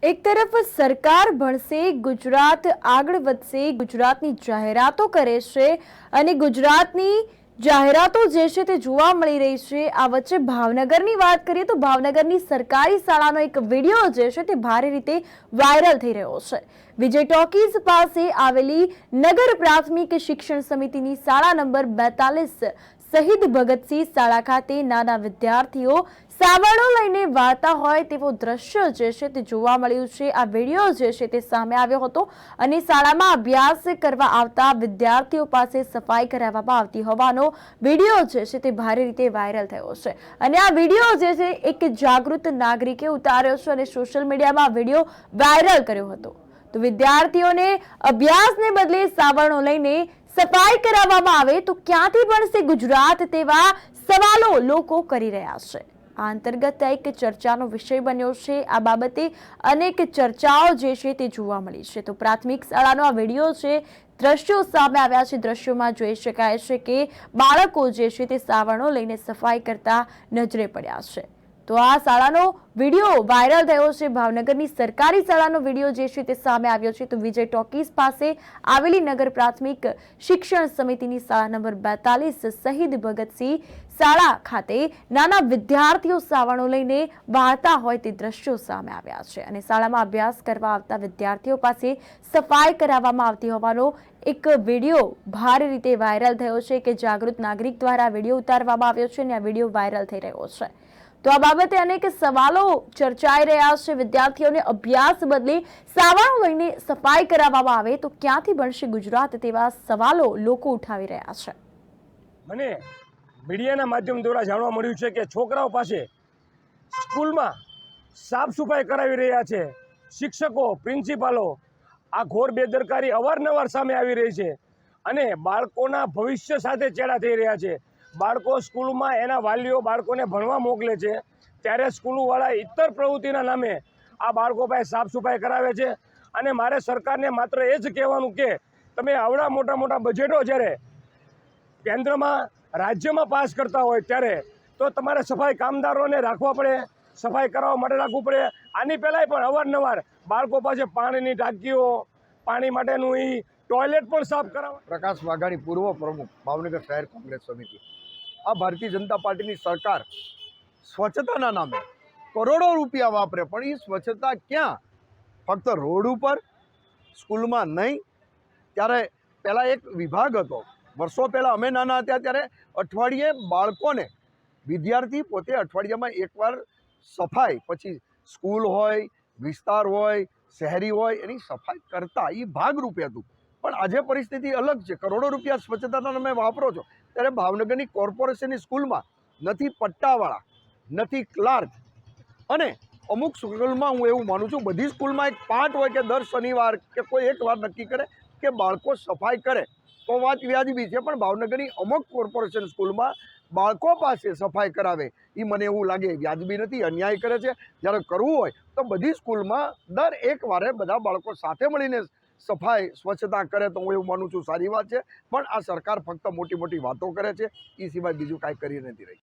एक तरफ सरकार भणશે, ગુજરાત આગળ વધશે, ગુજરાતની જાહેરાતો કરે છે અને ગુજરાતની જાહેરાતો જે છે તે જોવા મળી રહી છે। આ વચ્ચે ભાવનગરની વાત કરીએ તો ભાવનગરની સરકારી શાળાનો એક વિડિયો જે છે તે ભારે રીતે વાયરલ થઈ રહ્યો છે। વિજય ટોકીઝ પાસે આવેલી નગર પ્રાથમિક શિક્ષણ સમિતિની શાળા નંબર 42 શહીદ ભગતસિંહ શાળા ખાતે નાના વિદ્યાર્થીઓ સાવરણો લઈને વાર્તા હોય તેવો દ્રશ્ય જે છે તે જોવા મળ્યું છે। આ વિડિયો જે છે તે સામે આવ્યો હતો અને શાળામાં અભ્યાસ કરવા આવતા વિદ્યાર્થીઓ પાસે સફાઈ કરાવવામાં આવતી હોવાનો વિડિયો જે છે તે ભારે રીતે વાયરલ થયો છે અને આ વિડિયો જે છે એક જાગૃત નાગરિકે ઉતાર્યો છે અને સોશિયલ મીડિયામાં આ વિડિયો વાયરલ કર્યો હતો। તો વિદ્યાર્થીઓને અભ્યાસને બદલે સાવરણો લઈને સફાઈ કરાવવામાં આવે તો ક્યાંથી ભણશે ગુજરાત તેવા સવાલો લોકો કરી રહ્યા છે। આ અંતર્ગત એક ચર્ચાનો વિષય બન્યો છે। આ બાબતે અનેક ચર્ચાઓ જે છે તે જોવા મળી છે। તો પ્રાથમિક શાળાનો આ વિડિયો છે, દ્રશ્યો સામે આવ્યા છે। દ્રશ્યોમાં જોઈ શકાય છે કે બાળકો જે છે તે સાવરણો લઈને સફાઈ કરતા નજરે પડ્યા છે। તો આ શાળાનો વિડિયો વાયરલ થયો છે। ભાવનગરની સરકારી શાળાનો વિડિયો જે છે તે સામે આવ્યો છે। તો વિજય ટોકીઝ પાસે આવેલી નગર પ્રાથમિક શિક્ષણ સમિતિની શાળા નંબર 42 શહીદ ભગતસિંહ શાળા ખાતે નાના વિદ્યાર્થીઓ સાવરણો લઈને વાર્તા હોય તે દ્રશ્યો સામે આવ્યા છે અને શાળામાં અભ્યાસ કરવા આવતા વિદ્યાર્થીઓ પાસે સફાઈ કરાવવામાં આવતી હોવાનો એક વિડિયો ભારે રીતે વાયરલ થયો છે કે જાગૃત નાગરિક દ્વારા વિડિયો ઉતારવામાં આવ્યો છે અને આ વિડિયો વાયરલ થઈ રહ્યો છે। તો આ બાબતે અનેક સવાલો ચર્ચાઈ રહ્યા છે। વિદ્યાર્થીઓને અભ્યાસ બદલે સાવરણો લઈને સફાઈ કરાવવામાં આવે તો ક્યાંથી ભણશે ગુજરાત તેવા સવાલો લોકો ઉઠાવી રહ્યા છે। મને મીડિયાના માધ્યમ દ્વારા જાણવા મળ્યું છે કે છોકરાઓ પાસે સ્કૂલમાં સાફ સફાઈ કરાવી રહ્યા છે। શિક્ષકો, પ્રિન્સિપાલો આ ઘોર બેદરકારી અવારનવાર સામે આવી રહી છે અને બાળકોના ભવિષ્ય સાથે ચેડા થઈ રહ્યા છે। બાળકો સ્કૂલમાં એના વાલીઓ બાળકોને ભણવા મોકલે છે ત્યારે સ્કૂલવાળા ઇતર પ્રવૃત્તિના નામે આ બાળકો પાસે સાફ સફાઈ કરાવે છે અને મારે સરકારને માત્ર એ જ કહેવાનું કે તમે આવડા મોટા મોટા બજેટો જ્યારે કેન્દ્રમાં રાજ્યમાં પાસ કરતા હોય ત્યારે તો તમારે સફાઈ કામદારોને રાખવા પડે, સફાઈ કરવા માટે રાખવું પડે। આની પહેલાંય પણ અવારનવાર બાળકો પાસે પાણીની ટાંકીઓ, પાણી માટેનું ટોયલેટ પણ સાફ કરાવવા। પ્રકાશ વાઘાણી, પૂર્વ પ્રમુખ, ભાવનગર શહેર કોંગ્રેસ સમિતિ। આ ભારતીય જનતા પાર્ટીની સરકાર સ્વચ્છતાના નામે કરોડો રૂપિયા વાપરે પણ એ સ્વચ્છતા ક્યાં? ફક્ત રોડ ઉપર, સ્કૂલમાં નહીં। ત્યારે પહેલાં એક વિભાગ હતો, વર્ષો પહેલાં અમે નાના હતા ત્યારે અઠવાડિયે બાળકોને, વિદ્યાર્થી પોતે અઠવાડિયામાં એકવાર સફાઈ, પછી સ્કૂલ હોય, વિસ્તાર હોય, શહેરી હોય, એની સફાઈ કરતા એ ભાગરૂપે હતું। પણ આજે પરિસ્થિતિ અલગ છે। કરોડો રૂપિયા સ્વચ્છતાના તમે વાપરો છો ત્યારે ભાવનગરની કોર્પોરેશનની સ્કૂલમાં નથી પટ્ટાવાળા, નથી ક્લાર્ક અને અમુક સ્કૂલમાં હું એવું માનું છું બધી સ્કૂલમાં એક પાઠ હોય કે દર શનિવાર કે કોઈ એક વાર નક્કી કરે કે બાળકો સફાઈ કરે તો વાત વ્યાજબી છે। પણ ભાવનગરની અમુક કોર્પોરેશન સ્કૂલમાં બાળકો પાસે સફાઈ કરાવે એ મને એવું લાગે વ્યાજબી નથી, અન્યાય કરે છે। જ્યારે કરવું હોય તો બધી સ્કૂલમાં દર એક વારે બધા બાળકો સાથે મળીને સફાઈ સ્વચ્છતા કરે તો હું એવું માનું છું સારી વાત છે। પણ આ સરકાર ફક્ત મોટી મોટી વાતો કરે છે, એ સિવાય બીજું કાંઈ કરી નથી રહી।